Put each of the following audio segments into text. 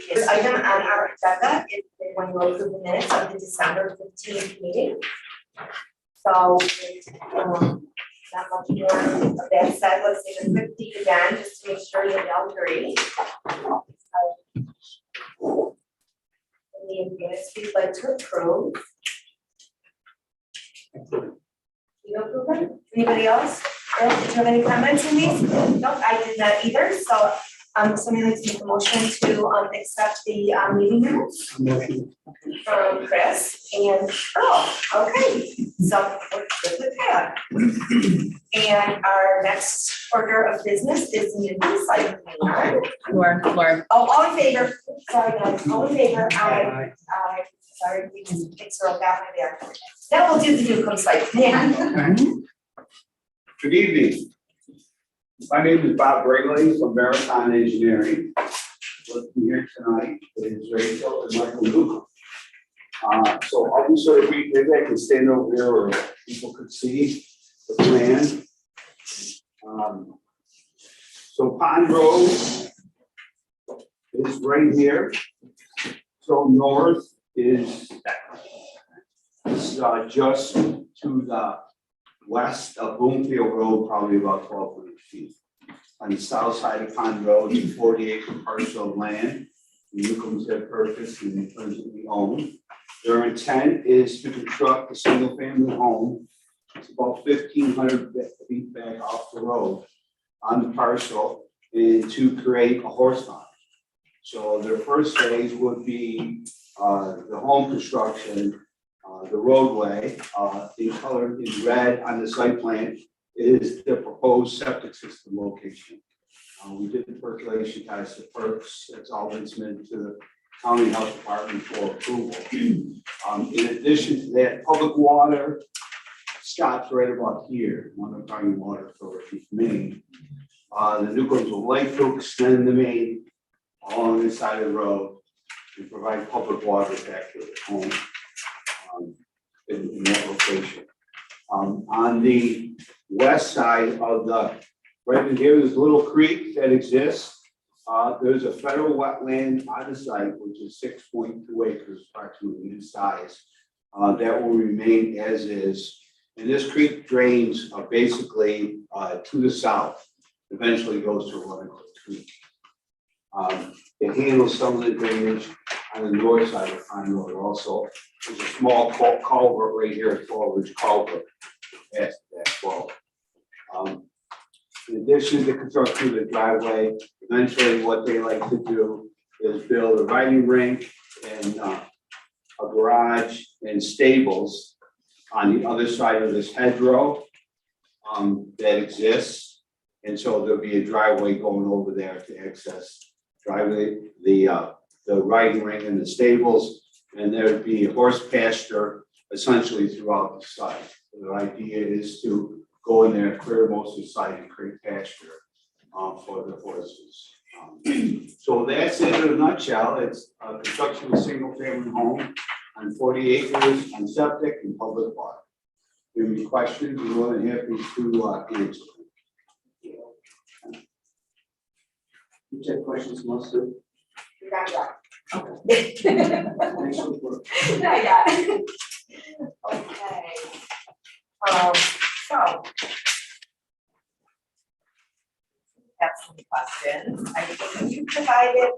This item on our agenda is when we'll approve the minutes of the December 15th meeting. So, not much more of that said, let's take a quick peek again, just to make sure that we all agree. The minutes we'd like to approve. You approve them? Anybody else? Earl, did you have any comments on these? No, I did not either, so somebody like to make a motion to accept the meeting minutes Motion. from Chris and Earl. Okay, so we're good with that. And our next order of business is the new site plan. Lauren. Oh, all in favor? Sorry guys, all in favor? Aye. Aye. Sorry, we just fixed Earl down there. Now we'll do the Newcomb site plan. Good evening. My name is Bob Bragley from Marathon Engineering. With me here tonight is Rachel and Michael Newcomb. So I'll be sort of brief, maybe I can stand over here or people could see the plan. So Pond Road is right here. So north is just to the west of Bloomfield Road, probably about 1,200 feet. On the south side of Pond Road, it's a 40-acre parcel of land. The Newcombs have purchased and they presently own. Their intent is to construct a single-family home. It's about 1,500 feet back off the road on the parcel and to create a horse farm. So their first phase would be the home construction. The roadway, in color in red on the site plan, is the proposed septic system location. We did the percolation test, the perks, it's all been submitted to the county health department for approval. In addition to that, public water stops right about here, Montgomery Water Authority main. The Newcombs would like to extend the main along this side of the road and provide public water back to the home. In that location. On the west side of the, right in here, there's a little creek that exists. There's a federal wetland on the site, which is 6.2 acres approximately in size. That will remain as is. And this creek drains basically to the south, eventually goes to Running Creek. It handles some of the drainage on the north side of Pine Road also. There's a small culvert right here, a 12-inch culvert at that flow. In addition to construction of the driveway, eventually what they like to do is build a riding rink and a garage and stables on the other side of this hedgerow that exists. And so there'll be a driveway going over there to access driveway, the riding ring and the stables, and there'd be a horse pasture essentially throughout the site. The idea is to go in there, clear most of the site and create pasture for the horses. So that's it in a nutshell. It's construction of a single family home on 40 acres on septic and public water. If you have any questions, we're more than happy to answer. You take questions, Melissa? Not yet. Okay. Not yet. Okay. So. Have some questions. I think you provided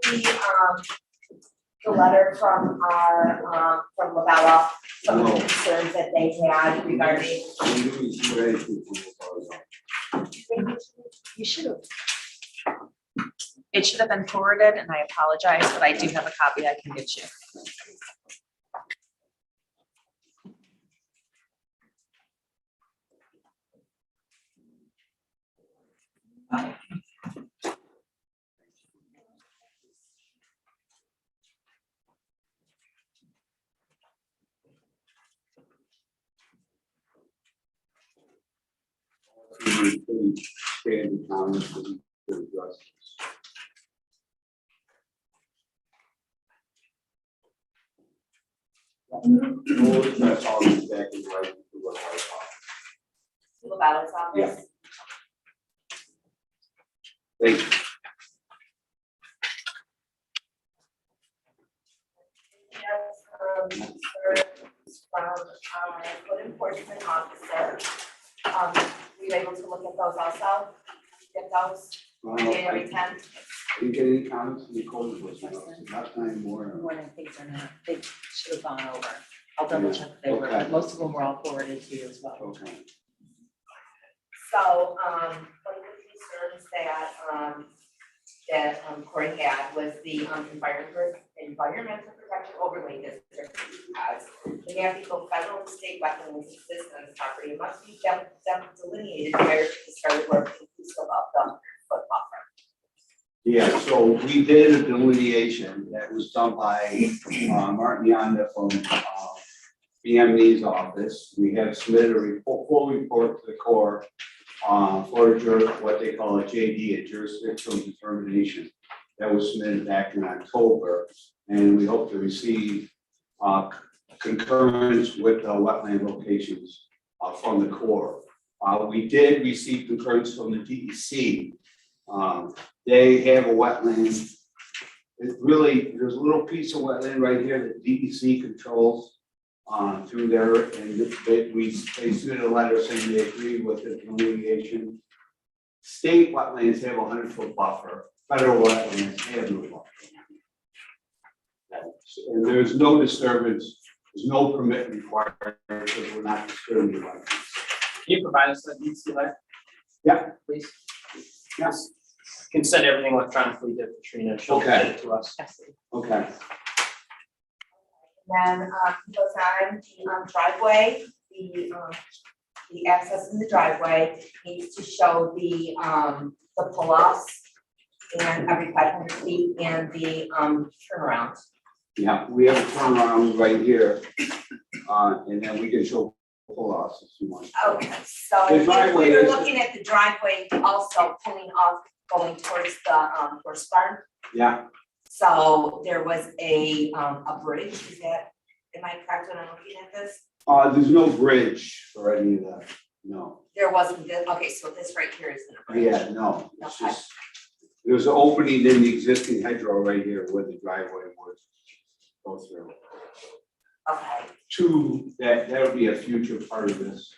the letter from our from Labella, some of the concerns that they had regarding. You should have. It should have been forwarded, and I apologize, but I do have a copy I can get you. Standard comments for the address. That's all exactly right. Labella's office. Thank you. concerns from our code enforcement officer. Were you able to look at those also? Get those, January I 10th? didn't get any comments from the code enforcement officer, not time more. More than things are not, they should have gone over. I'll double check if they were, Okay. but most of them were all forwarded to you as well. Okay. So, one of the concerns that Corey had was the environmental protection overlay district has. The National federal and state wetlands exist on the property, and must be delineated prior to the start of work, inclusive of the foot buffer. Yeah, so we did a delineation that was done by Martin Yonda from BME's office. We have submitted a full report to the Corps for what they call a JD, a jurisdictional determination. That was submitted back in October, and we hope to receive concurrence with the wetland locations from the Corps. We did receive concurrence from the DEC. They have a wetland. It really, there's a little piece of wetland right here that DEC controls through there, and they submitted a letter saying they agree with the delineation. State wetlands have a 100-foot buffer, federal wetlands have no buffer. And there's no disturbance, there's no permit required, because we're not disturbing the wetlands. Can you provide us that DEC letter? Yeah. Please. Yes. Can send everything electronically to Katrina, she'll Okay. send it to us. Absolutely. Okay. Then, he goes on the driveway, the access in the driveway needs to show the pull-offs and every 500 feet and the turnaround. Yeah, we have a turnaround right here, and then we can show pull-offs if you want. Okay, so The if driveway we were is- looking at the driveway also pulling off, going towards the horse barn. Yeah, So there was a bridge, is that, am I correct when I'm looking at this? there's no bridge for any of that, no. There wasn't, okay, so this right here isn't a bridge. Yeah, no, it's Okay. just, there's an opening in the existing hedgerow right here where the driveway would go through. Okay, That'll be a future part of this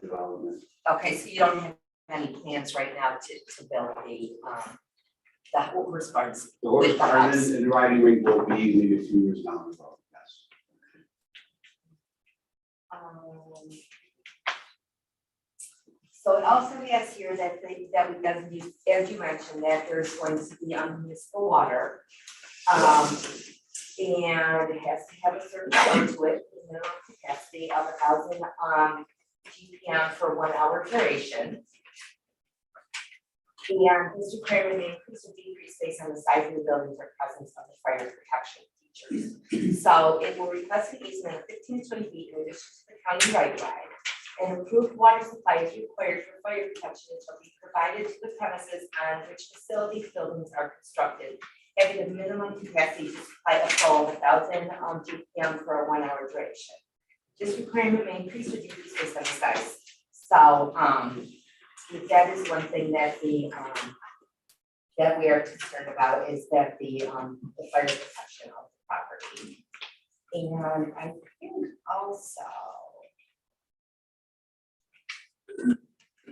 development. okay, so you don't have any plans right now to build the horse barns? The horse With the barn house. and the riding ring will be maybe a few years down the road, yes. So it also has here that as you mentioned, that there's going to be municipal water. And it has to have a certain flow to it, minimum capacity of 1,000 GPM for 1 hour duration. And Mr. Kramer may increase or decrease based on the size of the buildings or presence of the fire protection features. So it will request an easement of 15 to 20 feet in addition to the county right of way. An approved water supply is required for fire protection and shall be provided to the premises on which facility buildings are constructed, having a minimum capacity to supply a full 1,000 GPM for a 1 hour duration. This requirement may increase or decrease based on the size. So that is one thing that that we are concerned about, is that the fire protection of the property. And I think also.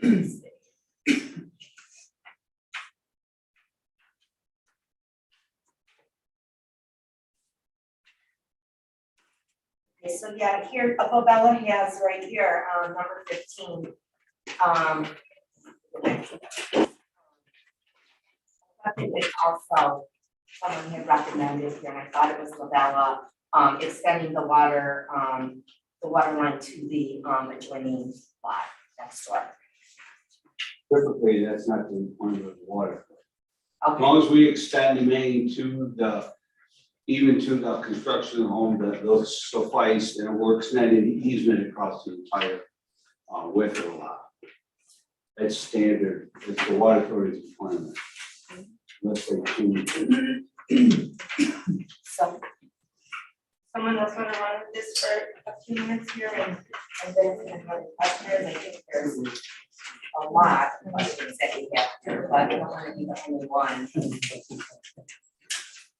Let's see. Okay, so yeah, here, Bella has right here, number 15. Something that also someone had recommended here, and I thought it was Labella, extending the water line to the adjoining lot next door. Typically, that's not the point of the water. As Okay, long as we extend the main even to the construction of the home, that those suffice, and it works then in easement across the entire width of the lot. That's standard, it's the water authority's requirement. Let's say so. Someone else wanna run with this for a few minutes here and then have questions, I think there's a lot of questions that we have here, but I don't wanna be the only one.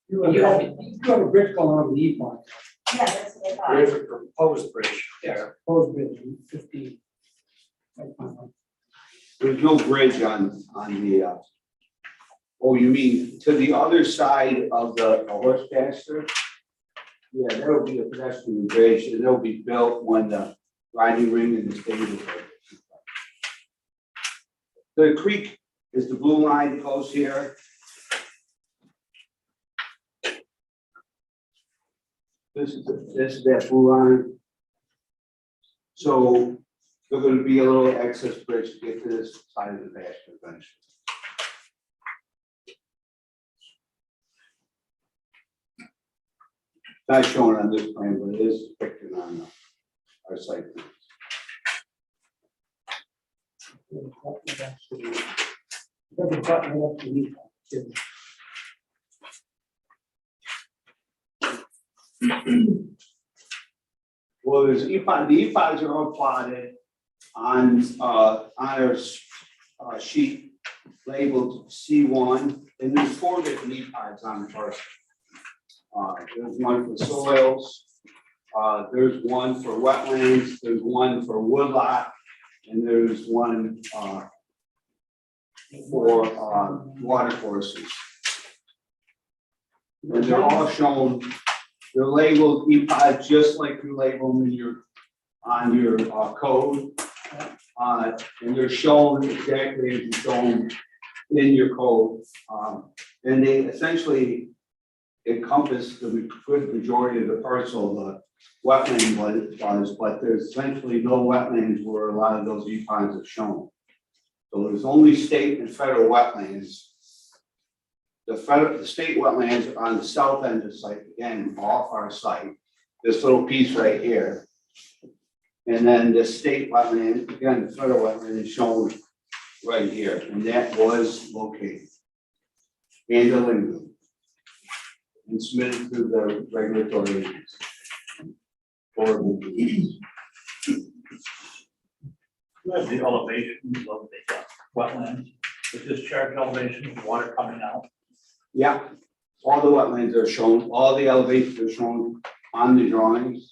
You have a bridge going on the E line. Yeah, that's five. a proposed bridge there. Proposed bridge, 50. There's no bridge on the, oh, you mean to the other side of the horse pasture? Yeah, there'll be a pedestrian bridge, and it'll be built when the riding ring and the stadium is ready. The creek is the blue line that goes here. This is that blue line. So there's gonna be a little access bridge to get to this side of the pasture eventually. Not shown on this plan, but it is depicted on our site. plan. Doesn't button it up to me. Well, there's EPOD, the EPODs are all plotted on our sheet labeled C1, and there's 4 different EPODs on the parcel. There's one for soils, there's one for wetlands, there's one for woodlot, and there's one for water courses. And they're all shown, they're labeled EPOD just like you label them on your code. And they're shown exactly as you show them in your code. And they essentially encompass the good majority of the parcel, the wetland was, but there's essentially no wetlands where a lot of those EPODs are shown. So there's only state and federal wetlands. The state wetlands are on the south end of the site, again, off our site, this little piece right here. And then the state wetland, again, the federal wetland is shown right here, and that was located in the Lingo and submitted to the regulatory agency. You have the elevations of the wetlands, the discharge elevation, water coming out. Yeah, all the wetlands are shown, all the elevations are shown on the drawings.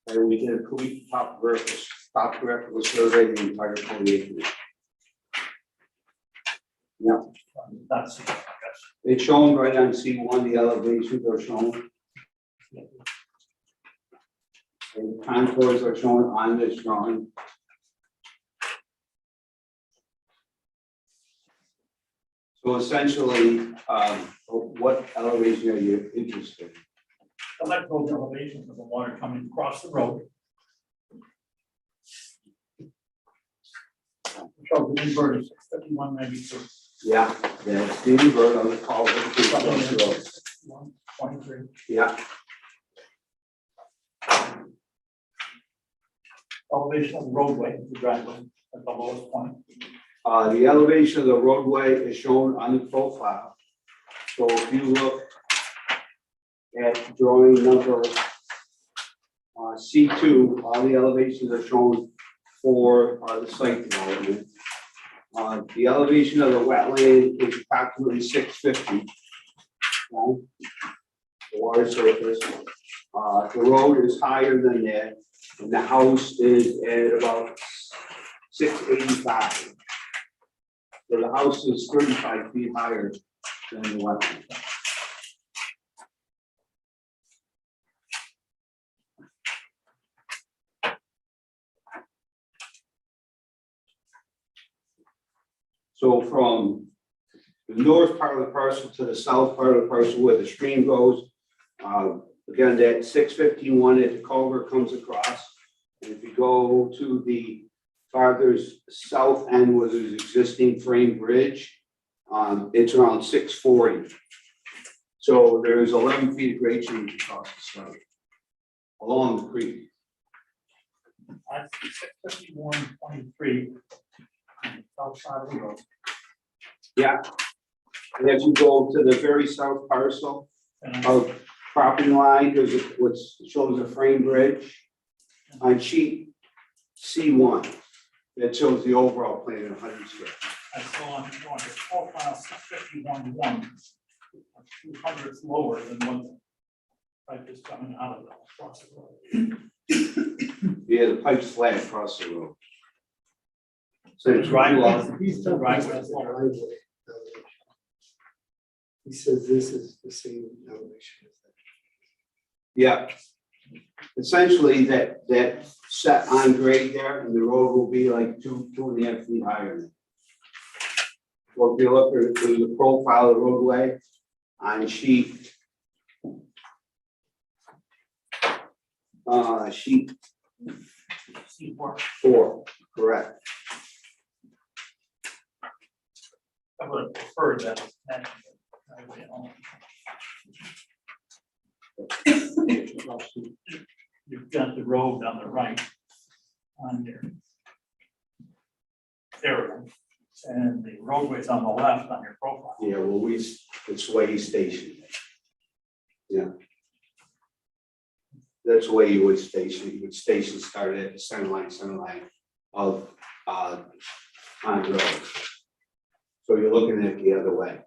And we did a complete topographical survey of the entire 40 acres. Yeah, That's, I guess. it's shown right on C1, the elevations are shown. And the contours are shown on this drawing. So essentially, what elevation are you interested in? I like those elevations of the water coming across the road. Show the inverted 5192. Yeah, that's the invert on the culvert. 23. Yeah, Elevation of the roadway, the driveway at the lowest point. the elevation of the roadway is shown on the profile. So if you look at drawing number C2, all the elevations are shown for the site development. The elevation of the wetland is approximately 650. Okay? The water surface. The road is higher than that, and the house is at about 685. So the house is 35 feet higher than the wetland. So from the north part of the parcel to the south part of the parcel where the stream goes, again, that 651 at the culvert comes across. And if you go to the farther south end where there's existing frame bridge, it's around 640. So there's 11 feet of grade change across the site along the creek. I see 651.23 on the south side of the road. Yeah. And as you go to the very south parcel And of property line, there's what shows a frame bridge on sheet C1 that shows the overall plan in 100 square. I saw on the profile 651.1, 200 lower than what pipe is coming out of the across the road. Yeah, the pipe's flat across the road. So The it's driveway, He's the talking about driveway the is lower. driveway elevation. He says this is the same elevation as that. Yeah. Essentially, that set on grade there, and the road will be like 2.5 feet higher. Well, if you look at the profile of the roadway on sheet. Sheet C4. 4, correct. I would have preferred that. Driveway only. You've got the road on the right on your area, and the roadway's on the left on your profile. Yeah, well, it's way station. Yeah. That's the way you would station. You would station start at the center line of on the road. So you're looking at it the other way.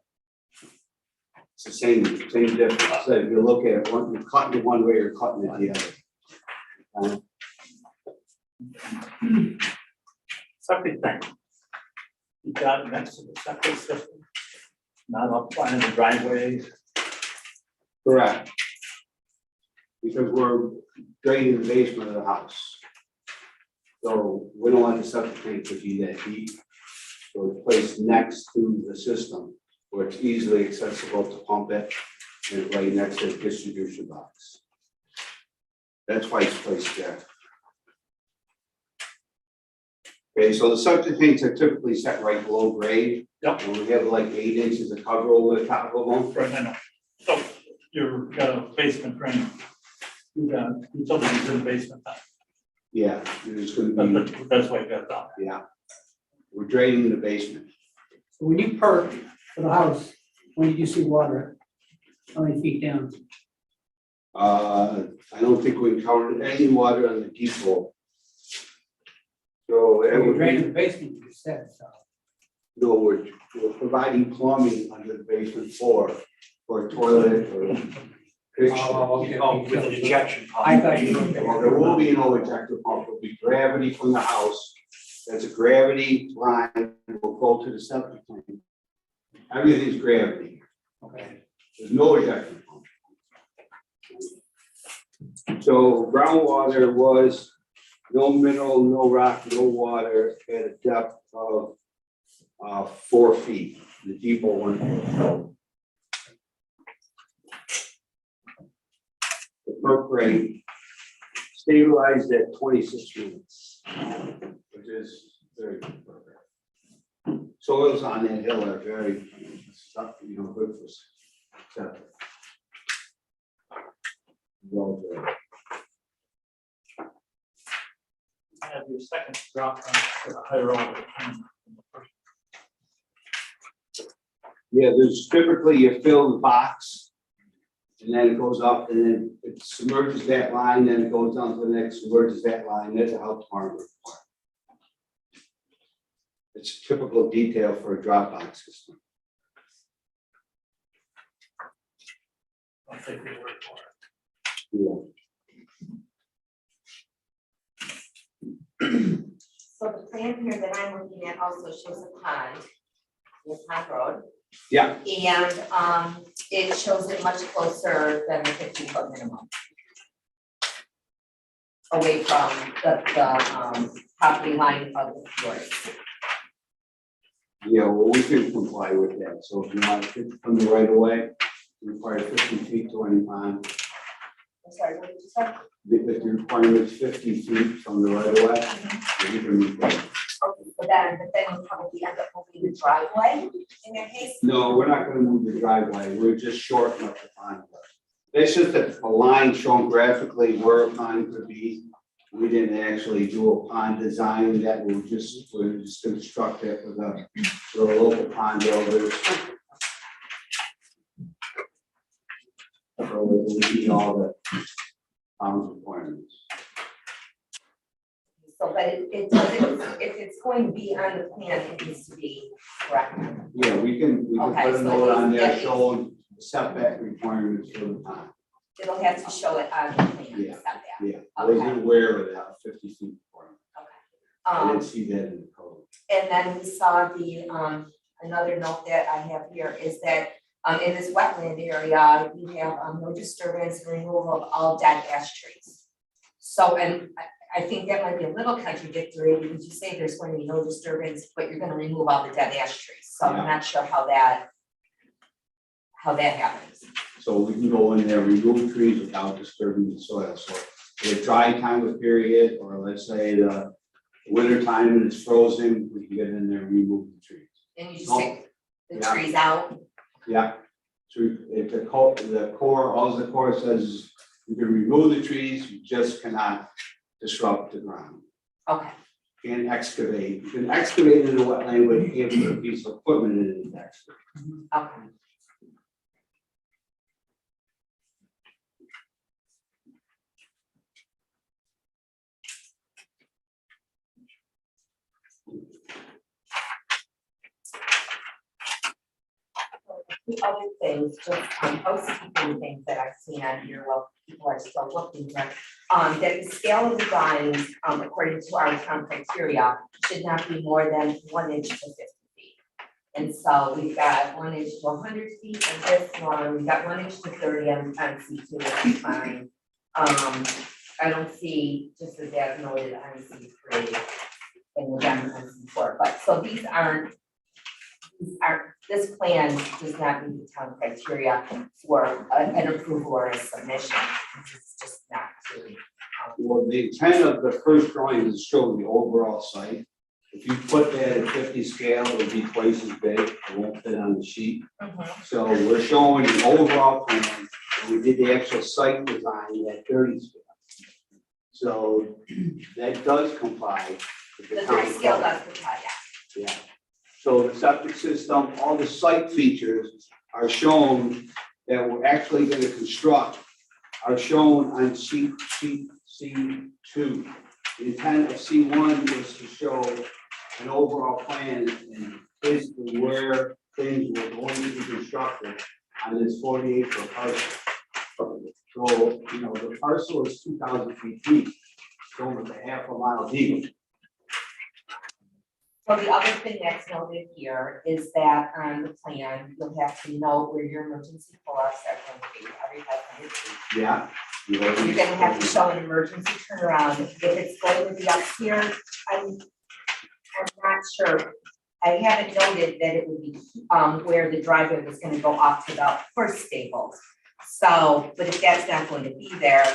It's the same difference. So if you look at one, you're cutting it one way, you're cutting it the other. Septic tank. You got it next to the septic system, not up by the driveway. Correct. Because we're draining the basement of the house. So we don't want the septic tank to be that deep. So it's placed next to the system where it's easily accessible to pump it and right next to the distribution box. That's why it's placed there. Okay, so the septic tanks are typically set right below grade. Yep. And we have like 8 inches of cover over the top of them. Right, I know. So you've got a basement drain. You got utilities in the basement. Yeah, there's gonna be, That's why you got that. yeah. We're draining the basement. So when you perked for the house, when did you see water? How many feet down? I don't think we counted any water on the deep hole. So it You're would draining be, the basement, you said, so. no, we're providing plumbing under the basement floor for a toilet or. fixture. Okay. Oh, with an injection pump. I thought you Well, were. there will be no ejector pump, there'll be gravity from the house. That's a gravity line, will go to the septic tank. Everything's gravity. Okay. There's no ejector pump. So groundwater was no mineral, no rock, no water at a depth of 4 feet. The deeper one. The perk rate stabilized at 26 minutes, which is very good. perk rate. Soils on that hill are very, good for septic. Well, good. Have your second drop on the higher order. Yeah, there's typically you fill the box. And then it goes up and then it submerges that line, then it goes down to the next, submerges that line, that's a health department. It's typical detail for a drop box system. I'll take your word for it. Yeah. So the plan here that I'm looking at also shows a pond, this pond road. Yeah. And it shows it much closer than the 50-foot minimum. Away from the property line of the yours. Yeah, well, we can comply with that, so if you want to from the right of way, you require 50 feet to any pond. I'm sorry, what did you say? If the requirement is 50 feet from the right of way, then you can meet that. Okay, but then we'll probably end up moving the driveway in that case. No, we're not gonna move the driveway, we're just shortening up the pond. It's just a line shown graphically where a pond could be. We didn't actually do a pond design, that we're just construct it with the local pond builders. So we meet all the pond requirements. So, but it doesn't, if it's going to be on the plan, it needs to be correct. Yeah, we can Okay, put a so note on there it's- showing setback requirements for the pond. It'll have to show it on the plan, Yeah. setback. Yeah, I wasn't aware of that 50 feet before. I Um, didn't see that in the code. and then we saw the, another note that I have here is that, in this wetland area, you have, no disturbance and removal of all dead ash trees. So, and I think that might be a little contradictory, because you say there's going to be no disturbance, but you're gonna remove all the dead ash trees, so I'm not sure how that happens. So we can go in there, remove trees without disturbing the soil, so the dry time of period, or let's say the winter time and it's frozen, we can get in there and remove the trees. And you just No. take the Yeah. trees out, Yeah, so if the core, all the core says is you can remove the trees, you just cannot disrupt the ground. okay, Can't excavate, you can excavate in the wetland, but you can't put a piece of equipment in it and excavate. okay. The other things, just housekeeping things that I've seen on here while people are still looking here. That the scale of the drawings, according to our town criteria, should not be more than 1 inch to 50 feet. And so we've got 1 inch to 100 feet of this one, we've got 1 inch to 30 on C2, which is fine. I don't see, just as that noted on C3, and again on C4, but so these aren't, this plan does not meet the town criteria for an approval or a submission. It's just not really. Well, the intent of the first drawing is to show the overall site. If you put that at 50 scale, it would be twice as big, it won't fit on the sheet. So we're showing the overall plan, and we did the actual site design at 30 scale. So that does comply with the The town 30 scale code. does comply, yeah. Yeah. So the septic system, all the site features are shown that we're actually gonna construct are shown on sheet C2. The intent of C1 was to show an overall plan and basically where things were going to be constructed on this 40-acre parcel. So, you know, the parcel is 2,000 feet deep, so it's a half a mile deep. So the other thing that's noted here is that on the plan, you'll have to note where your emergency pull-offs are going to be every 500 feet. Yeah. You're gonna have to show an emergency turnaround. If it's going to be up here, I'm not sure. I haven't noted that it would be, where the driveway was gonna go off to the horse stables. So, but if that's not going to be there,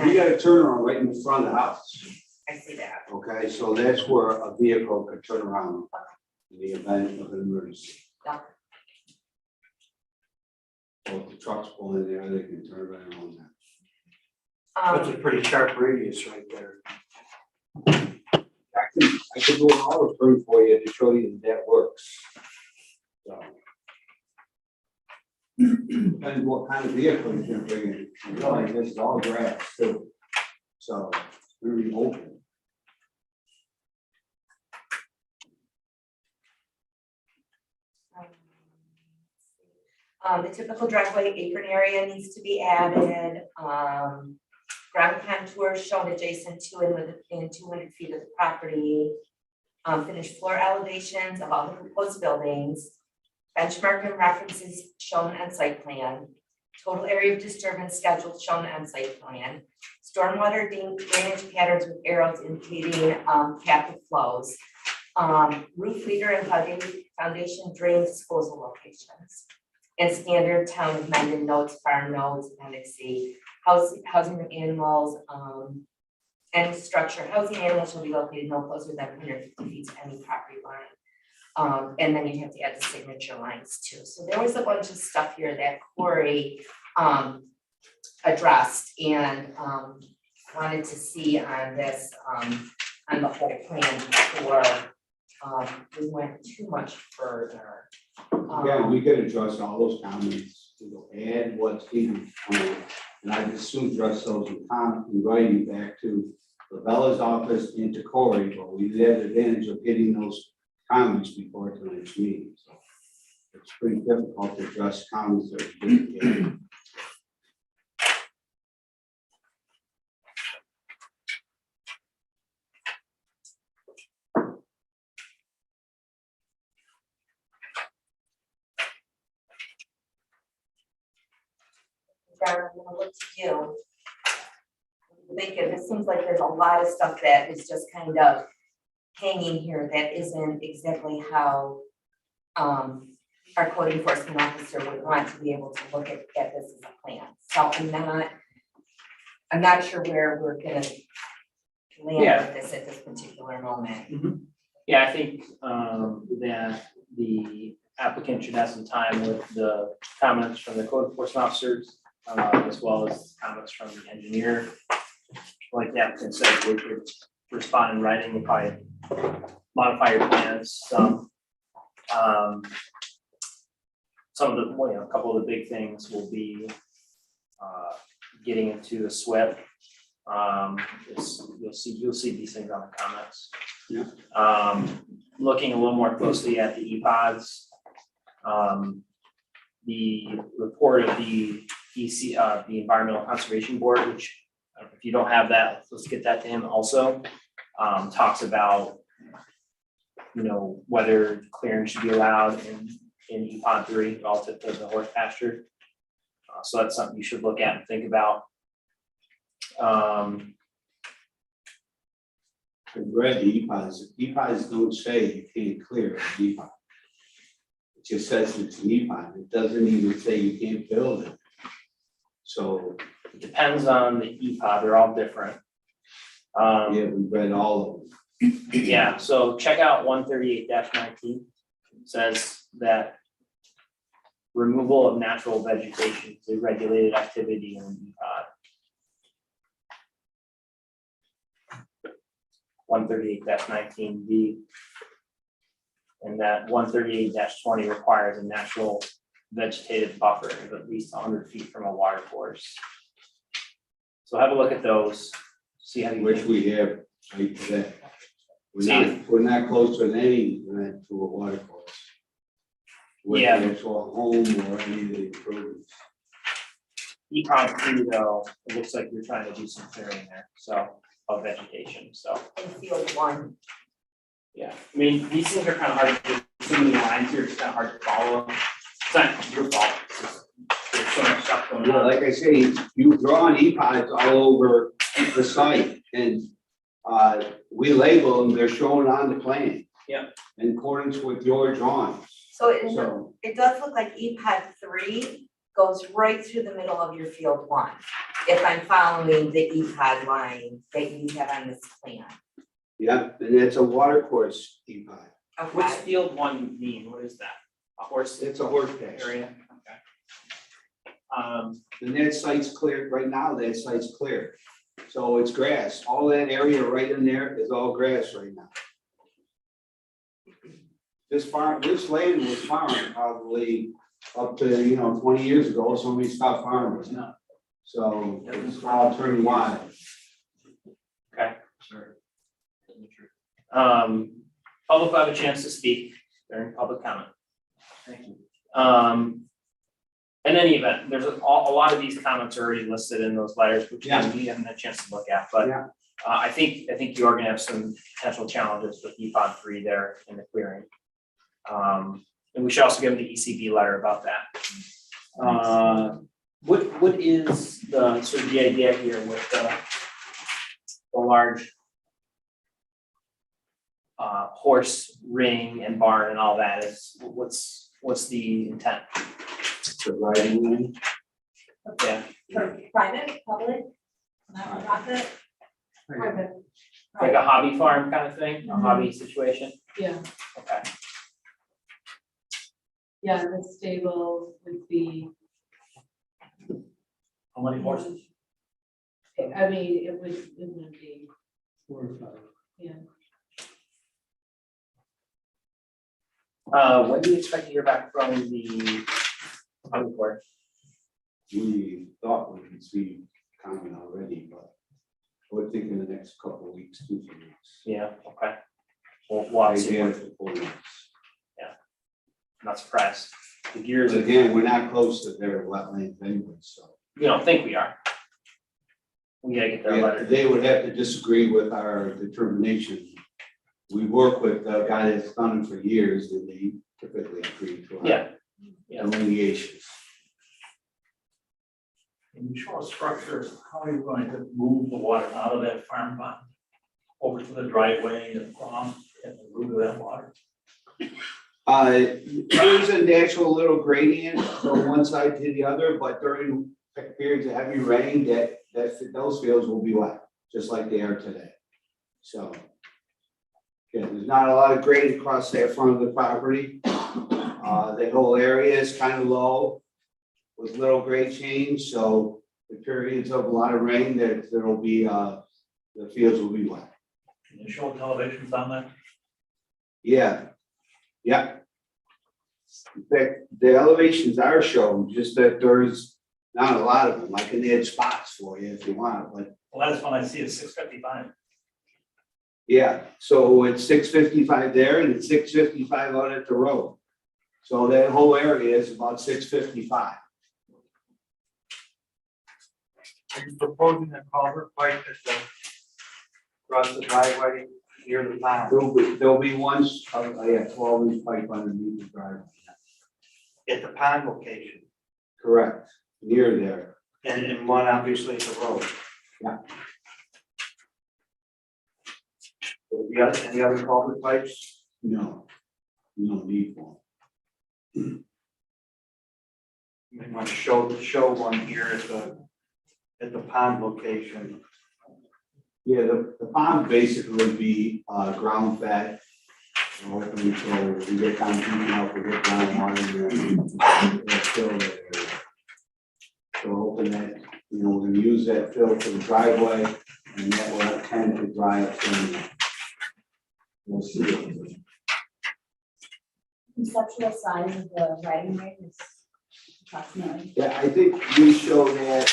We got a turnaround right in the front of the house, I see that. okay, so that's where a vehicle could turn around in the event of an emergency. Yeah. So if the trucks pull in there, they can turn around on that. That's a pretty sharp radius right there. I could do an auto turn for you to show you that works. So. Depends what kind of vehicle you're gonna bring in, you realize this is all grass too. So, it's really open. The typical driveway apron area needs to be added, ground contours shown adjacent to and within 200 feet of the property. Finished floor elevations of all the proposed buildings, benchmark and references shown on site plan, total area of disturbance schedule shown on site plan, stormwater drainage patterns with arrows indicating captive flows, roof leader and foundation drain disposal locations, and standard town of Mendon notes, farm notes, appendix C, housing of animals, and structure, housing animals will be located no closer than 150 feet to any property line. And then you have to add the signature lines too. So there was a bunch of stuff here that Corey addressed and wanted to see on this, on the whole plan before we went too much further. Yeah, we could address all those comments, you know, add what's needed. And I just soon address those in writing back to Labella's office and to Corey, but we had the advantage of getting those comments before tonight's meeting. So it's pretty difficult to address comments that we didn't get. Darren, I'm gonna look to you. Thinking, it seems like there's a lot of stuff that is just kind of hanging here that isn't exactly how our code enforcement officer would want to be able to look at this as a plan. So I'm not sure where we're gonna land with this at this particular moment. Yeah, I think that the applicant should have some time with the comments from the code enforcement officers, as well as comments from the engineer. Like the applicant said, we could respond in writing, we'll probably modify your plans some. Some of the, a couple of the big things will be getting into a SWIP. You'll see these things on the comments. Yeah. Looking a little more closely at the EPODs. The report of the the Environmental Conservation Board, which if you don't have that, let's get that to him also. Talks about, whether clearing should be allowed in EPOD 3 relative to the horse pasture. So that's something you should look at and think about. I've read the EPODs don't say you can't clear an EPOD. It just says it's an EPOD, it doesn't even say you can't build it. So, It depends on the EPOD, they're all different. yeah, we read all of them. Yeah, so check out 138-19. Says that removal of natural vegetation is a regulated activity in an EPOD. 138-19B. And that 138-20 requires a natural vegetative buffer of at least 100 feet from a water course. So have a look at those, see how you. Which we have right today. We're not close to any to a water course. Yeah. Whether it's a home or any of the improvements. EPOD 3 though, it looks like you're trying to do some clearing there, so, of vegetation, so, In field 1, yeah. I mean, these things are kind of hard to do, too many lines here, it's kind of hard to follow. It's not your fault, it's just, there's so much stuff going Yeah, on. like I say, you draw on EPODs all over the site and we label them, they're shown on the plan. Yeah. In accordance with your drawings, so so. it does look like EPAD 3 goes right through the middle of your field 1. If I'm following the EPAD line that you have on this plan. Yeah, and it's a water course EPOD. What's Okay, field 1 mean, what is that? A horse It's a horse pasture. area? Okay. And that site's cleared, right now, that site's clear. So it's grass, all that area right in there is all grass right now. This land was farmed probably up to, 20 years ago, somebody stopped farming it. So it's all turned wild. Okay. Public will have a chance to speak during public comment. Thank you. In any event, there's a lot of these comments are already listed in those letters, which Yeah. we haven't had a chance to look at, but Yeah. I think you are gonna have some potential challenges with EPOD 3 there in the clearing. And we should also give them the ECB letter about that. What is the sort of the idea here with the large horse ring and barn and all that is, what's the intent? The riding land. Yeah, for private, public, not-for-profit? Private. like a hobby farm kind of thing, a hobby situation? Yeah, Okay, yeah, the stable would be, How many horses? I mean, it wouldn't be, 4 or 5. yeah. when do you expect to hear back from the hobby board? We thought we could see comment already, but we're thinking the next couple of weeks, 2 weeks. Yeah, okay. We'll obviously, Maybe I'm after 4 weeks. not surprised. The gears, But again, we're not close to their wetlands anyway, so. we don't think we are. We gotta get their letter. They would have to disagree with our determination. We work with a guy that's done it for years, and they typically agree to our Yeah. Yeah. delineations. When you show a structure, how are you going to move the water out of that farm pond over to the driveway and from at the root of that water? There's a natural little gradient from one side to the other, but during periods of heavy rain, those fields will be wet, just like they are today. So. Yeah, there's not a lot of grade across that front of the property. The whole area is kind of low with little grade change, so the periods of a lot of rain, there'll be, the fields will be wet. Can you show televisions on that? Yeah, yeah. In fact, the elevations are shown, just that there's not a lot of them. I can add spots for you if you want, but Well, that's when I see it's 655. yeah, so it's 655 there and it's 655 out at the road. So that whole area is about 655. Are you proposing a culvert pipe at the, across the driveway near the pond? There'll be one, 12-inch pipe underneath the driveway. At the pond location, Correct, near there. and one obviously at the road. Yeah. Any other culvert pipes? No, you don't need one. You may want to show one here at the pond location. Yeah, the pond basically be ground fed. We're hoping so we get down deep enough, we get groundwater and fill that area. So we're hoping that, we're gonna use that fill for the driveway and that will tend to dry up soon. We'll see. Conceptual size of the writing rig is approximately. Yeah, I think we show that,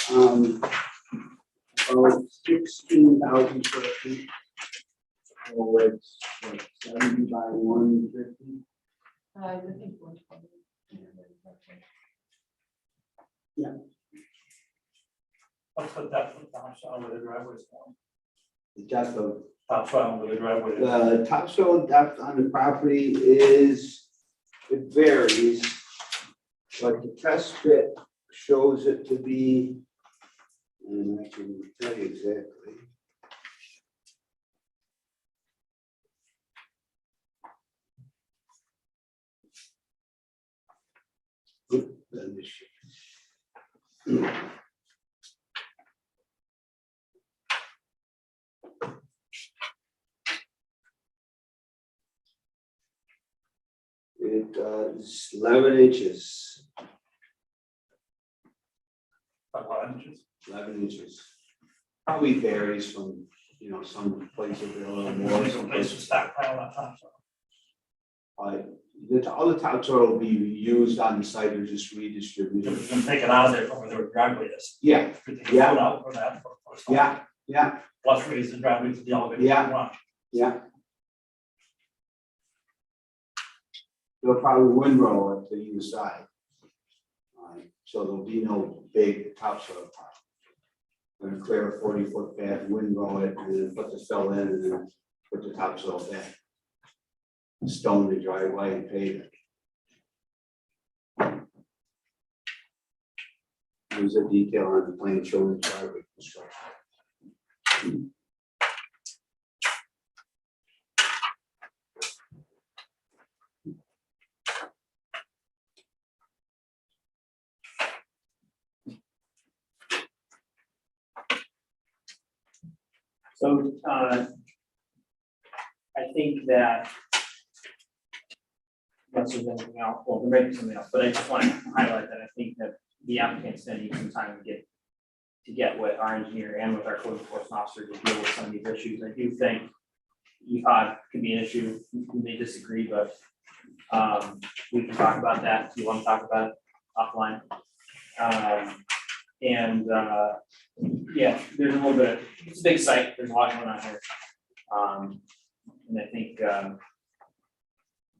16,000 square feet. So it's like 70 by 150. I would think 120. What's the depth of the topsoil where the driveway is going? The depth of, Topsoil where the driveway is. the topsoil depth on the property is, it varies. But the test bit shows it to be, and I can tell you exactly. Good, then this year. It is 11 inches, About what inches? 11 inches. Probably varies from, some places are a little more, There's a some place to places. stockpile that topsoil. All the topsoil will be used on the site or just If redistributed. it's been taken out of there from where the driveway is. Yeah, If you take it Yeah. out for that. for- yeah, Plus raise the driveway to the elevation. Yeah. you want. yeah. They'll probably windrow it to either side. So there'll be no big topsoil pile. We're gonna clear a 40-foot path, windrow it, and then put the fill in, and then put the topsoil back. Stone the driveway and pave it. There's a detail on the plan showing the driveway construction. So, I think that. Unless there's anything else, well, there may be something else, but I just want to highlight that I think that the applicant's gonna need some time to get with our engineer and with our code enforcement officer to deal with some of these issues. I do think EPOD can be an issue, we may disagree, but, we can talk about that, if you want to talk about it offline. Yeah, there's a little bit, it's a big site, there's a lot going on here. And I think,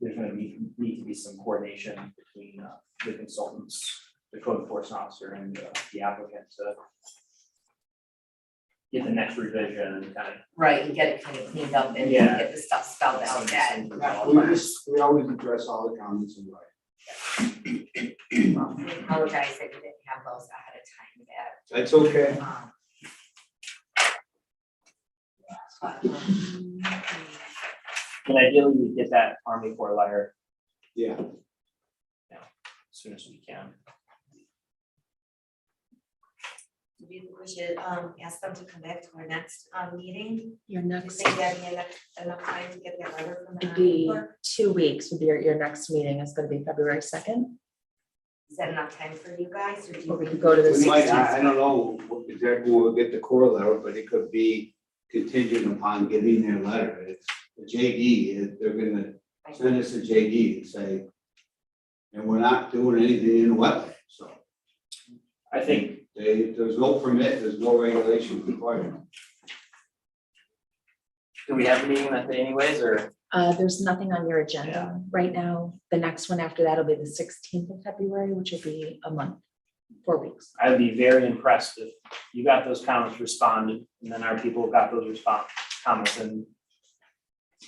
there's gonna need to be some coordination between, the consultants, the code enforcement officer and the applicant to get the next revision and kind of. Right, and get it kind of cleaned up and Yeah. get the stuff spelled out that. We always address all the comments in writing. Well, we apologize that we didn't have those ahead of time That's okay. but, And ideally, we get that Army Corps letter Yeah. as soon as we can. we should, ask them to come back to our next, meeting. Your Do you next, think that'd be enough time to get that letter from the would Army be Corps? 2 weeks, would be your next meeting is gonna be February 2nd. Is that enough time for you guys, or do you? Or we think could go to the We might, 16th. I don't know what exactly we'll get the core letter, but it could be contingent upon getting their letter. It's the JD, they're gonna send us a JD and say, and we're not doing anything in the wetland, so I think, there's no permit, there's no regulation required. do we have a meeting that day anyways, or? There's nothing on your agenda right now. The next one after that will be the 16th of February, which will be a month, 4 weeks. I'd be very impressed if you got those comments responded, and then our people got those comments and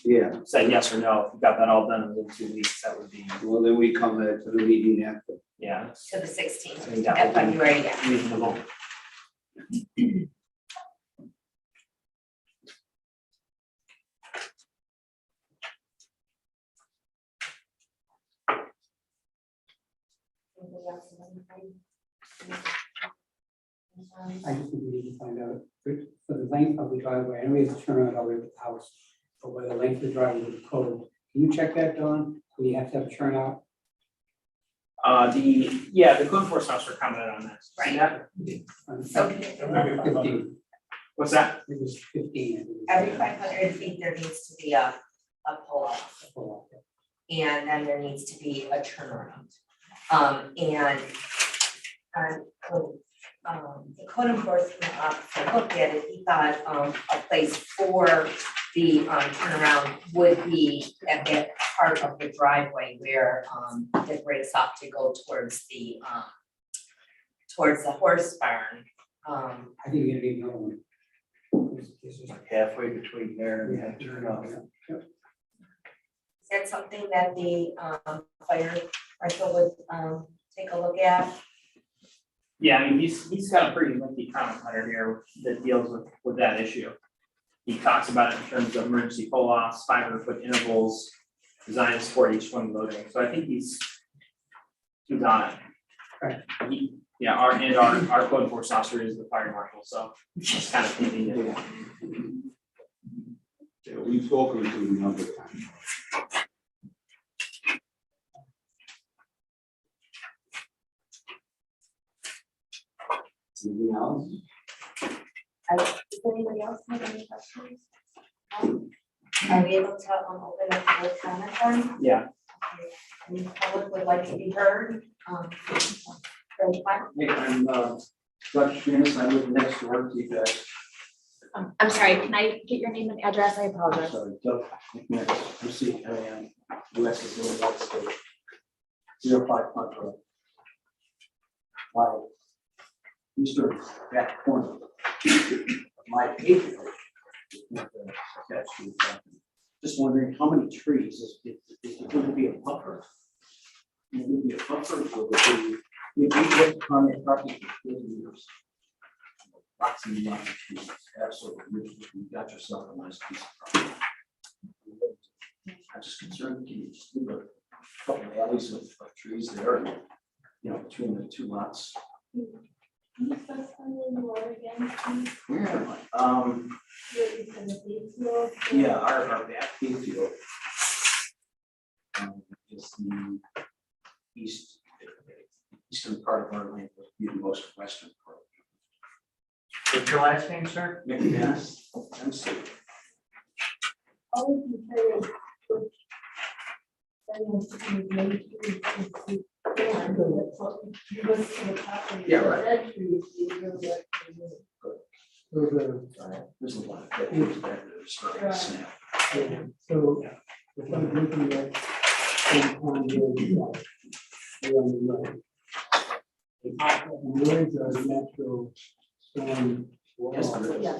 Yeah, said yes or no. If you got that all done within 2 weeks, that would be, well, then we come to the meeting after. yeah, To the 16th I think that of would be February, yeah. reasonable. Anybody else have anything? I just think we need to find out for the length of the driveway, I know we have to turn around all the way to the house, but where the length of the driveway is code. Can you check that, Dawn? Do you have to have a turnout? The code enforcement officer commented on that. See that? So 15, What's that? it was 15. I think. every 500 feet, there needs to be a pull off. Oh, And then there needs to be a turnaround. The code enforcement officer looked at it, he thought, a place for the, turnaround would be at that part of the driveway where, it breaks off to go towards the horse barn. I think you're gonna need another one. It's just- Halfway between there and Yeah, that turnout. Is that something that the, fire marshal would, take a look at? Yeah, I mean, he's got a pretty lengthy comment letter here that deals with that issue. He talks about it in terms of emergency pull-offs, 500-foot intervals, designed to support each swing loading, so I think he's on it. Right. Our code enforcement officer is the fire marshal, so it's kind of convenient. Yeah, we've spoken to them a number of times. Anything else? Does anybody else have any questions? Are we able to, open up the comment then? Yeah. Any public would like to be heard? Very fine. Hey, I'm Dr. Sheenis, I live next door to you guys. I'm sorry, can I get your name and address? I apologize. Sorry, Doug McManus, MC US is in White State. 05 Hunt Road. My eastern back corner. My acre. Just wondering how many trees is there going to be a buffer? Will there be a buffer? Will there be? We've lived on the property for 40 years. Lots and lots of trees, absolutely, you got yourself a nice piece of property. I'm just concerned, can you just leave a couple of alleys of trees there, and, you know, between the two lots? Can you specify where you are again, please? Where am I? You're in the field? Yeah, our back field. Is the eastern part of our land, would be the most western part. What's your last name, sir? McManus, MC. All you can say is, which, that is, you made sure you look to the top of Yeah, the right. red trees, you go back to the- There's a lot of pictures there that are starting to snap. So if I'm looking at some kind of, around the road. Where is our natural storm Yes, there is. Yeah.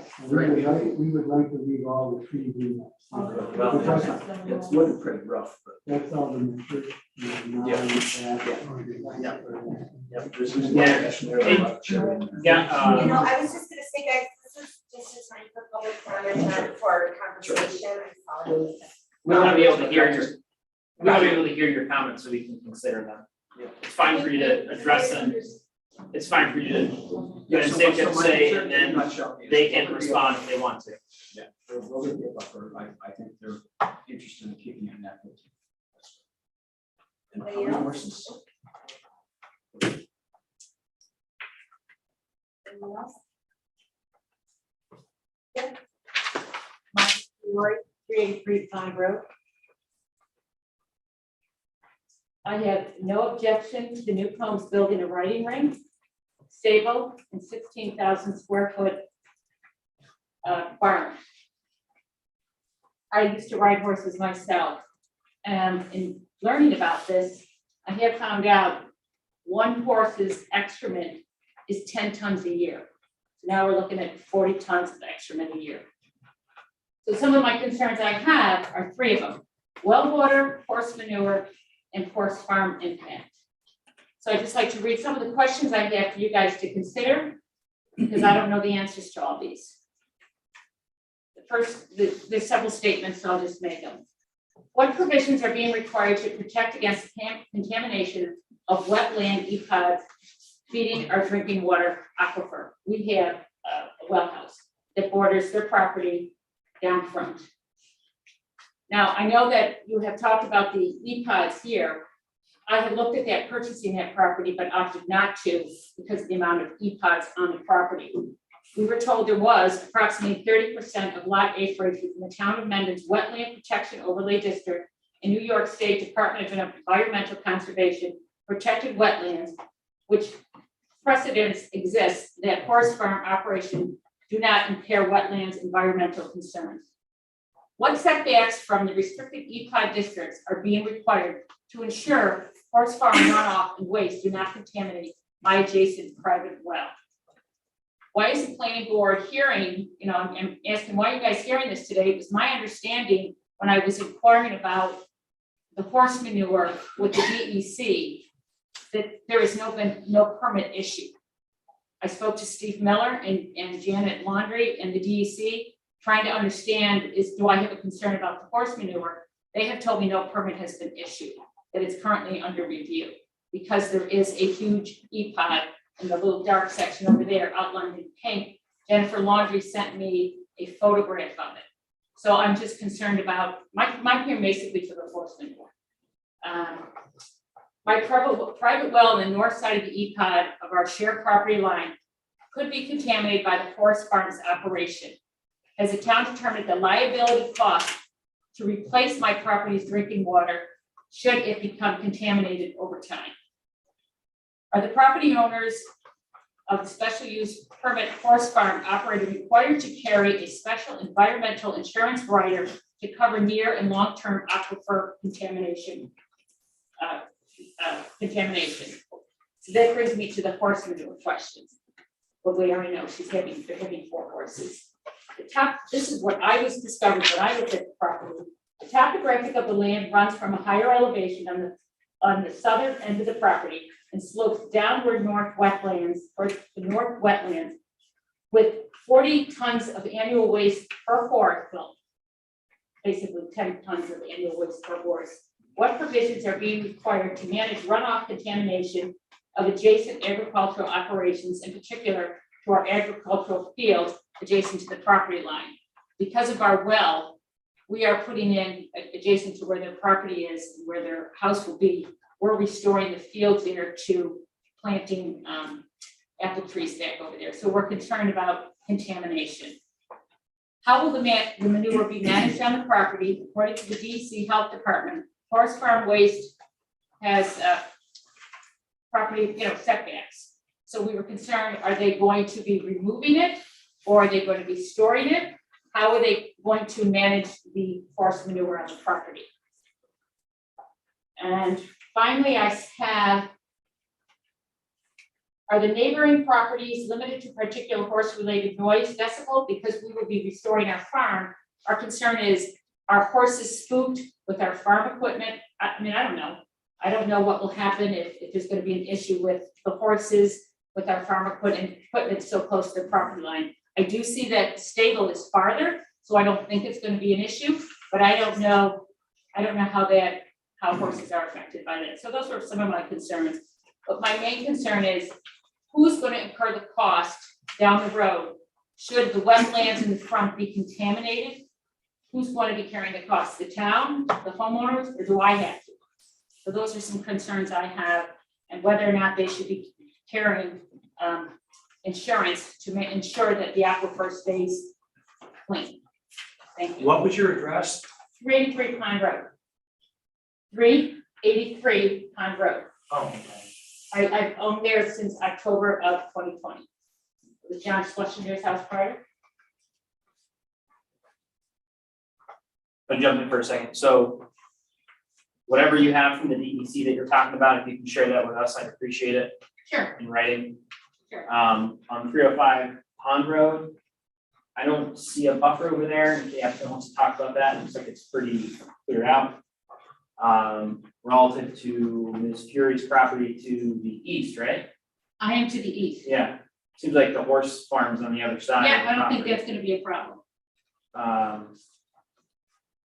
We would like to read all the trees in that. Well, It's looking pretty rough, but. That's all the mature. Yep. This is. Yeah. Yeah, You know, I was just gonna say, guys, this is just a time for public comment, not for conversation, I'm sorry. we want to be able to hear your, we want to be able to hear your comments so we can consider them. It's fine for you to address them, it's fine for you to, Yeah, and so they so can my say, concern and in a then nutshell is they can we'll be respond if they want to. Yeah, we'll be a buffer. I think they're interested in keeping it in that. 15. And how many horses? Anyone else? Lori, 383 Pine Road. I have no objection to the new homes building a riding ring, stable, and 16,000 square foot barn. I used to ride horses myself, and in learning about this, I have found out one horse's excrement is 10 tons a year. Now we're looking at 40 tons of excrement a year. So some of my concerns I have are three of them: well water, horse manure, and horse farm impact. So I'd just like to read some of the questions I have for you guys to consider, because I don't know the answers to all these. The first, there's several statements, so I'll just make them. What provisions are being required to protect against contamination of wetland EPODs feeding our drinking water aquifer? We have a well house that borders their property down front. Now, I know that you have talked about the EPODs here. I have looked at that, purchasing that property, but opted not to because of the amount of EPODs on the property. We were told there was approximately 30% of lot acreage within the town of Mendon's Wetland Protection Overlay District in New York State Department of Environmental Conservation protected wetlands, which precedents exist that horse farm operation do not impair wetlands environmental concerns. What setbacks from the restricted EPOD districts are being required to ensure horse farm runoff and waste do not contaminate my adjacent private well? Why is the planning board hearing, I'm asking why are you guys hearing this today? It was my understanding when I was inquiring about the horse manure with the DEC that there is no permit issue. I spoke to Steve Miller and Janet Laundrie and the DEC, trying to understand do I have a concern about the horse manure? They have told me no permit has been issued, that it's currently under review because there is a huge EPOD in the little dark section over there outlined in pink. Jennifer Laundrie sent me a photograph of it. So I'm just concerned about, my here basically for the horse manure. My private well on the north side of the EPOD of our shared property line could be contaminated by the horse farm's operation. Has the town determined the liability cost to replace my property's drinking water should it become contaminated over time? Are the property owners of the special use permit horse farm operator required to carry a special environmental insurance rider to cover near and long-term aquifer contamination? So that brings me to the horse manure questions. Well, we already know they're having 4 horses. This is what I was discovered when I looked at the property. The topographic of the land runs from a higher elevation on the southern end of the property and slopes downward north wetlands or the north wetlands with 40 tons of annual waste per horse, well, basically 10 tons of annual waste per horse. What provisions are being required to manage runoff contamination of adjacent agricultural operations, in particular to our agricultural fields adjacent to the property line? Because of our well, we are putting in adjacent to where their property is, where their house will be. We're restoring the fields there to planting apple trees back over there. So we're concerned about contamination. How will the manure be managed on the property? According to the DC Health Department, horse farm waste has property, setbacks. So we were concerned, are they going to be removing it or are they going to be storing it? How are they going to manage the horse manure on the property? And finally, I have, Are the neighboring properties limited to particular horse-related noise decibel? Because we will be restoring our farm. Our concern is, are horses spooked with our farm equipment? I mean, I don't know. I don't know what will happen if there's gonna be an issue with the horses, with our farm equipment so close to the property line. I do see that stable is farther, so I don't think it's gonna be an issue, but I don't know how horses are affected by that. So those are some of my concerns. But my main concern is, who's gonna incur the cost down the road? Should the wetlands in the front be contaminated? Who's going to be carrying the cost? The town, the homeowners, or do I have to? So those are some concerns I have, and whether or not they should be carrying insurance to ensure that the aquifer stays clean. Thank you. What was your address? 383 Pond Road. 383 Pond Road. Oh, I've owned there since October of 2020. Was John Schlesinger's house prior? I'll jump in for a second. So whatever you have from the DEC that you're talking about, if you can share that with us, I'd appreciate it Sure. in writing. Sure. On 305 Pond Road, I don't see a buffer over there. If the applicant wants to talk about that, it looks like it's pretty clear out. Relative to Ms. Fury's property to the east, right? I am to the east. Yeah, seems like the horse farm's on the other side. Yeah, of the I don't think property. that's gonna be a problem.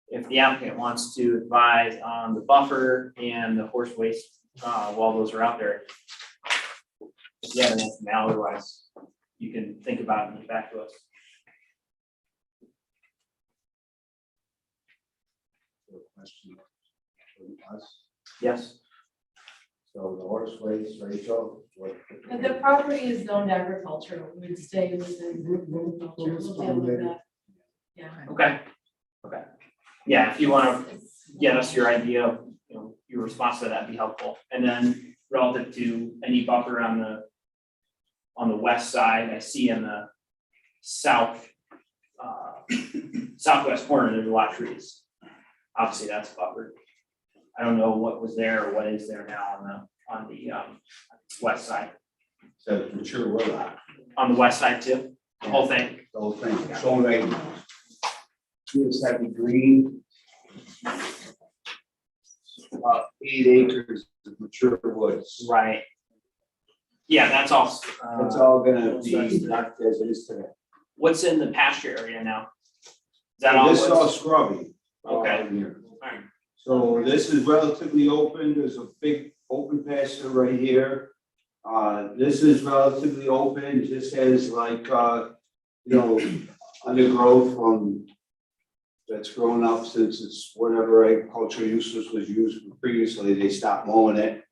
If the applicant wants to advise on the buffer and the horse waste, while those are out there. If you have an answer now, otherwise, you can think about it and get back to us. Question from us. Yes, So the horse waste ratio, what? And the property is zoned agricultural, we would stay within agriculture, we'll deal with that. Yeah. okay, okay. Yeah, if you wanna get us your idea of, you know, your response to that, would be helpful. And then relative to any buffer on the west side, I see in the south, southwest corner, there's a lot of trees. Obviously, that's buffered. I don't know what was there or what is there now on the west side. So mature wood lot, On the west side too, the whole thing. the whole thing, shown right. This heavy green. 8 acres of mature woods. Right. Yeah, that's all. It's all gonna be left as it is today. What's in the pasture area now? Is that all? This is all what's- scrubby. Okay. in here. Alright. So this is relatively open, there's a big open pasture right here. This is relatively open, just has like, undergrowth from. That's grown up since it's whatever agricultural uses was used previously, they stopped mowing it.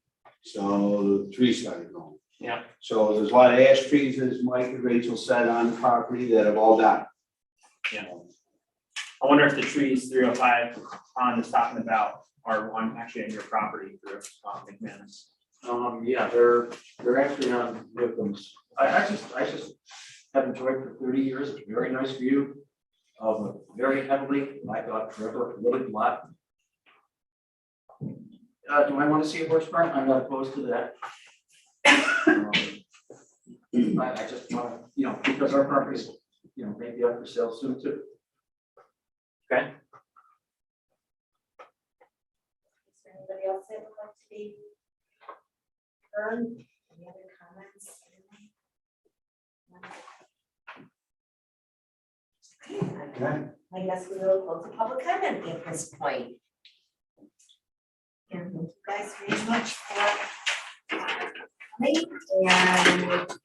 So the trees started growing. Yeah. So there's a lot of ash trees, as Mike and Rachel said, on the property that have all died. Yeah. I wonder if the trees 305 Pond is talking about are on actually on your property through McManus. Yeah, they're actually on victims. I just have enjoyed for 30 years, it's a very nice view of a very heavily, I thought, river, wooded lot. Do I want to see a horse farm? I'm not opposed to that. I just want to, because our property is, maybe up for sale soon too. Okay. Is there anybody else that would like to be heard? Any other comments? Okay, I guess we will close the public comment at this point. And thank you guys very much for coming, and it looks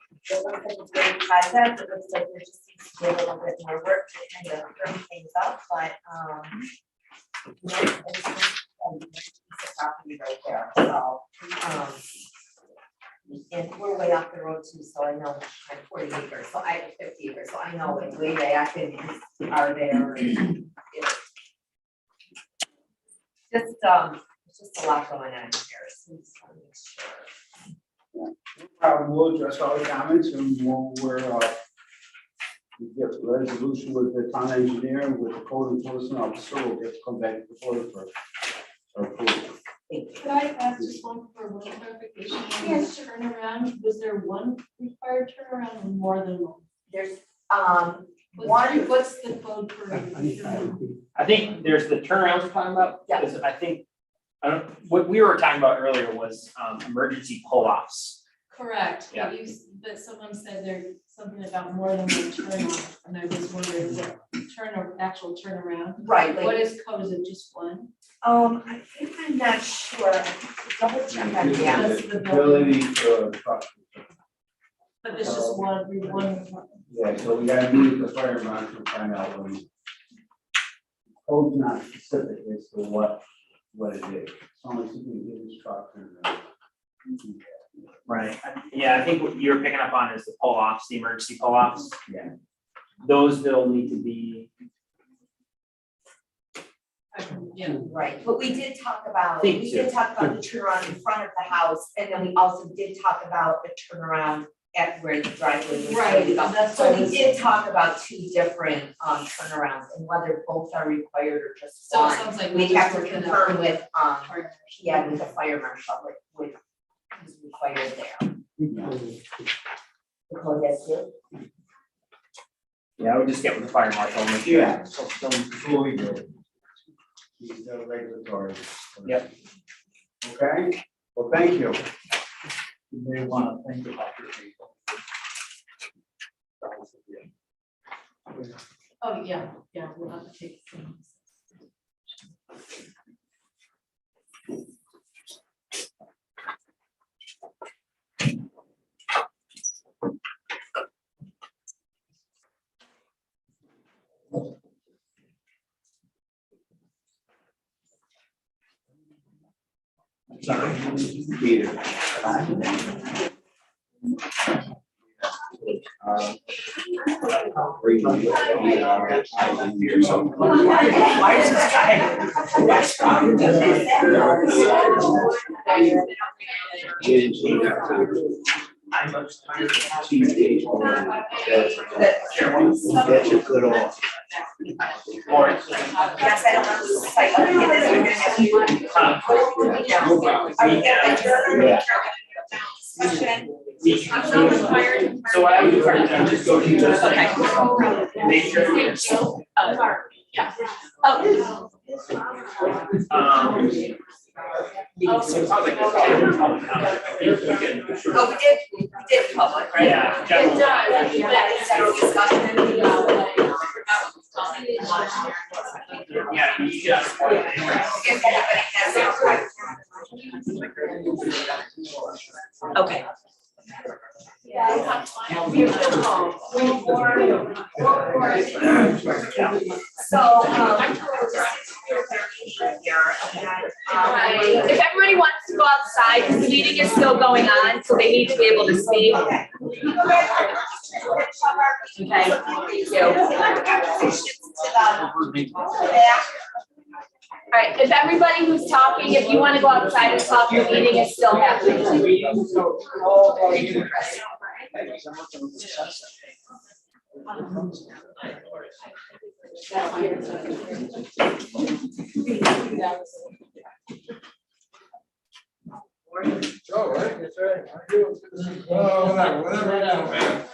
like it's very positive, it looks like there just needs to be a little bit more work to kind of firm things up, but yeah, it's a property right there, so and we're way off the road too, so I know I'm 40 acres, so I have 50 acres, so I know it's way back and are there. And it's just a lot going on here, so we just want to make sure. We'll address all the comments and we get a resolution with the town engineer and with the code enforcement officer, we'll get to come back before the first. Thank you. Could I ask just one for one clarification? Yes. Turnaround, was there one required turnaround or more than one? There's, What's the code for? I need to- I think there's the turnarounds we're talking about. Yeah. Because I think, what we were talking about earlier was, emergency pull-offs. Correct, Yeah. but someone said there's something about more than one turnaround, and I was wondering what actual turnaround. right, What like, is code, is it just one? I think I'm not sure, I have to double check on that. That's the Ability for truck. But there's just one. Yeah, so we gotta meet with the fire marshal to find out when. Code's not specific as to what it is. It's only something in his truck and. Right. Yeah, I think what you're picking up on is the pull-offs, the emergency pull-offs. Yeah. Those that'll need to be, Yeah. Right, but we did talk about, Think we did so. talk about the turnaround in front of the house, and then we also did talk about the turnaround at where the driveway was going to go. That's So what we it did talk about two different turnarounds and whether both are required or just So it one. sounds like We we're have just to looking confirm at. with with the fire marshal, with who's required there. The code has to. yeah, I would just get with the fire marshal and make sure. Yeah, so before we do. These are regulatory. Yep. Okay, well, thank you. You may want to think about your people. Oh, yeah, we'll have to take things. Peter. Why is this guy? That's a good off. Yes, I don't know, it's like, okay, this is gonna have to. Are you gonna Yeah. discussion? So what I would do, I would just go to just like. Make sure. Yeah. So it sounds like there's public comment. Oh, we did public, right? Yeah, general. General discussion. Yeah, you just. If anybody has any questions. Okay. So, If everybody wants to go outside, because the meeting is still going on, so they need to be able to speak. Okay, thank you. All right, if everybody who's talking, if you want to go outside and talk, the meeting is still happening. Oh, right, that's right. How you doing? Oh, whatever, man.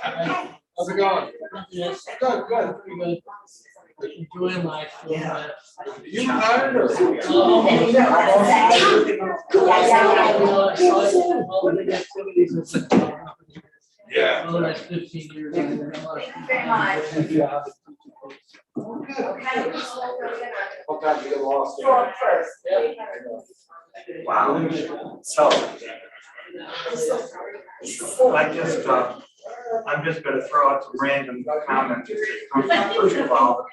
How's it going? Yes, Good, good. pretty good. Enjoying life. Yeah. You retired or? Yeah. Oh, that's 15 years. Thank you very much. Sometimes you get lost. Go up first. Wow. So. I'm just gonna throw out some random comments. First of all.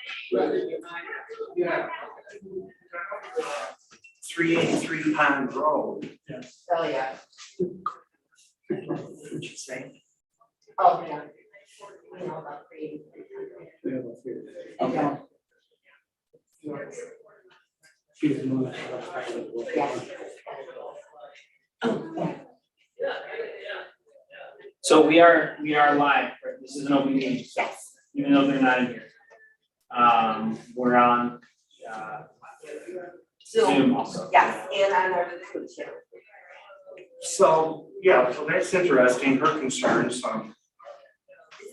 383 Pond Road. Oh, yeah. What'd you say? Oh, yeah. You know, about three. Okay. Yes. So we are live, right? This is an open meeting, even though they're not in here. We're on, Zoom also. Yes, and on our food too. So, yeah, so that's interesting, her concerns, Is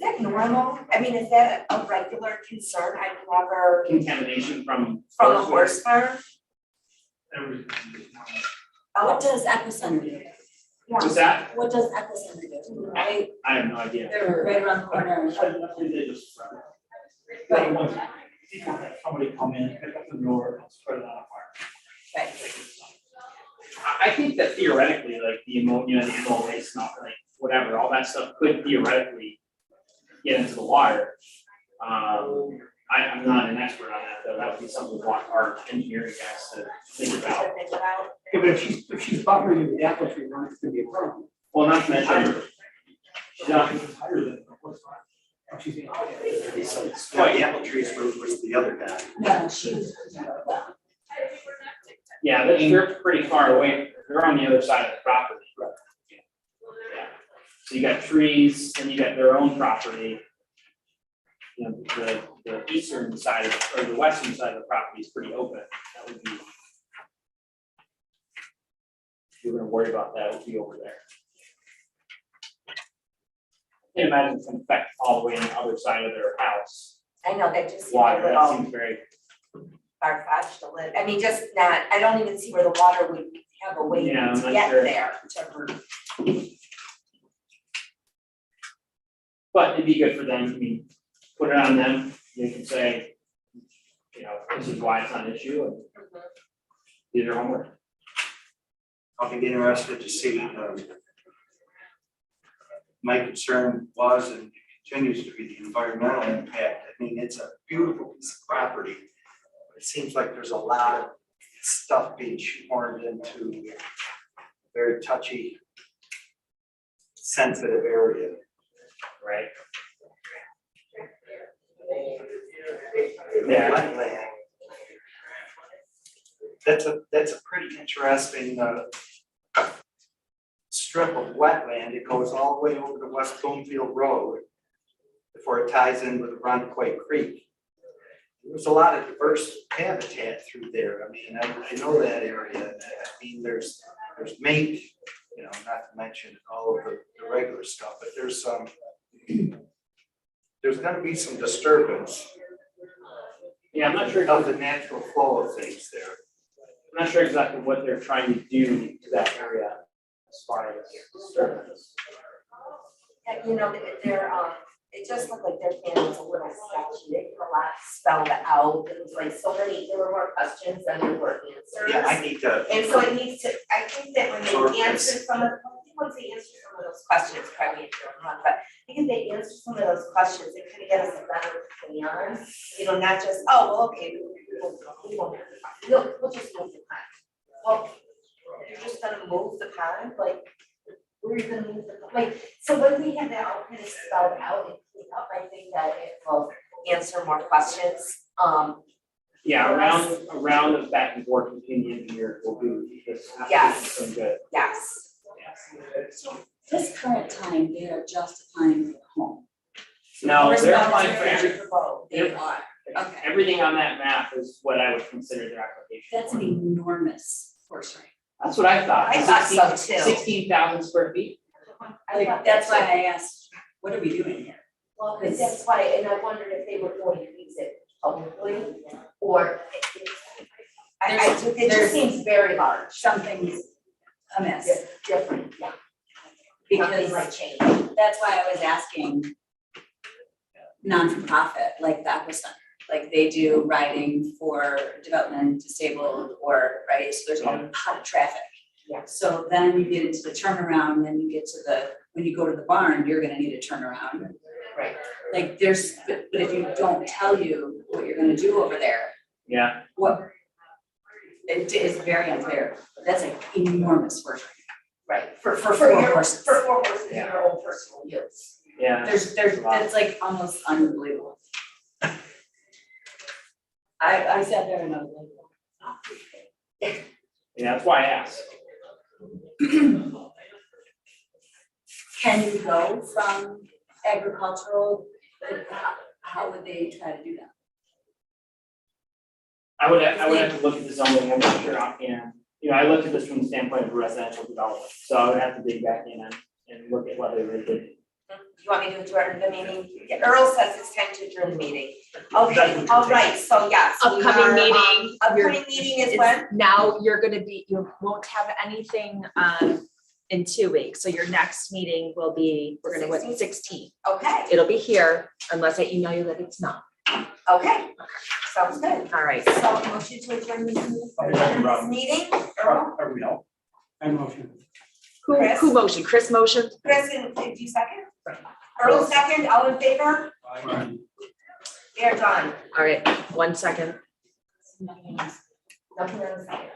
that normal? I mean, is that a regular concern? I've never, Contamination from. from a horse farm? everything. Oh, does Epicenter do? What's that? What does Epicenter do? I have no idea. They're right around the corner. Right, once people have somebody come in, pick up the door, and spread it on a fire. I think that theoretically, like the ammonia, the animal waste, not like whatever, all that stuff could theoretically get into the water. I'm not an expert on that, though. That would be something we want our engineering guys to think about. Yeah, but if she's buffering the apple tree, then it's gonna be a problem. Well, not to mention, yeah, She's higher than the horse farm. Oh, she's in. Well, the apple trees was the other guy. No, she was. yeah, they're pretty far away. They're on the other side of the property. Yeah. So you got trees, and you got their own property. You know, the eastern side of, or the western side of the property is pretty open. That would be. If you're gonna worry about that, it would be over there. I can't imagine it's gonna affect all the way on the other side of their house. I know, that just seems a Water, that little seems very, far-fetched a little, I mean, just not, I don't even see where the water would have a way Yeah, I'm to not get sure. there. but it'd be good for them, I mean, put it on them, they can say, you know, this is why it's not an issue, and do their homework. I'll be interested to see, my concern was and continues to be the environmental impact. I mean, it's a beautiful piece of property. It seems like there's a lot of stuff being shoehorned into a very touchy, sensitive area. Right. Yeah. Wetland. That's a pretty interesting, strip of wetland. It goes all the way over to West Bloomfield Road before it ties in with Ronquay Creek. There's a lot of diverse habitat through there. I mean, I know that area. I mean, there's mink, you know, not to mention all of the regular stuff, but there's gonna be some disturbance Yeah, I'm not sure, of the natural flow of things there. I'm not sure exactly what they're trying to do to that area as far as disturbance. And, you know, they're, it just looked like their plan was a little sketchy, they put a lot spelled out, it was like so many, there were more questions than there were answers. Yeah, I need to. And so it needs to, I think that when Sort they this. answer some of, once they answer some of those questions, probably if they're wrong, but I think if they answer some of those questions, it could get us a better plan. You know, not just, oh, well, okay, we'll just move the pond. Well, you're just gonna move the pond, like, where are you gonna move the, like, so when we have that all kind of spelled out and cleaned up, I think that it will answer more questions. Yeah, a round of back and forth between the engineer will do this Yes. application some good. Yes. This current time, they are just applying for the home. No, First they're of all, applying for they're- every, They are, okay. everything on that map is what I would consider their application. That's an enormous horse ring. That's what I thought. I thought so too. 16,000 square feet. I thought That's that why too. I asked, what are we doing here? Well, and that's why, and I wondered if they were going to use it publicly, or it just There's- seems very large. Something's amiss, Different, yeah. because Something might change. that's why I was asking non-for-profit, like the Aqua Center, like they do riding for development disabled or, right, so there's a lot of traffic. Yeah. So then you get into the turnaround, then you get to the, when you go to the barn, you're gonna need a turnaround. Right. Like there's, but if you don't tell you what you're gonna do over there, Yeah, what? It is very unclear, but that's an enormous horse ring. Right, for four your, horses. for 4 horses in your own personal use. yeah. There's, that's like almost unbelievable. I sat there and I was like. Yeah, that's why I asked. Can you go from agricultural, how would they try to do that? I would have to look at the zoning, I'm not sure offhand. You know, I looked at this from the standpoint of residential development, so I would have to dig back in and look at whether they did. You want me to adjourn the meeting? Yeah, Earl says it's time to adjourn the meeting. Okay, all right, so yes. we Upcoming are, meeting, Upcoming meeting is It's when? now you're gonna be, you won't have anything in 2 weeks, so your next meeting will be, we're gonna, what, 16th. Okay, It'll be here unless I email you that it's not. okay, sounds good. All right. So motion to adjourn this meeting, Earl, Are we all? I motion. Chris? Who motioned? Chris motioned? Chris, and did you second? Earl second, all in favor? We are done. All right, 1 second. Nothing on the side.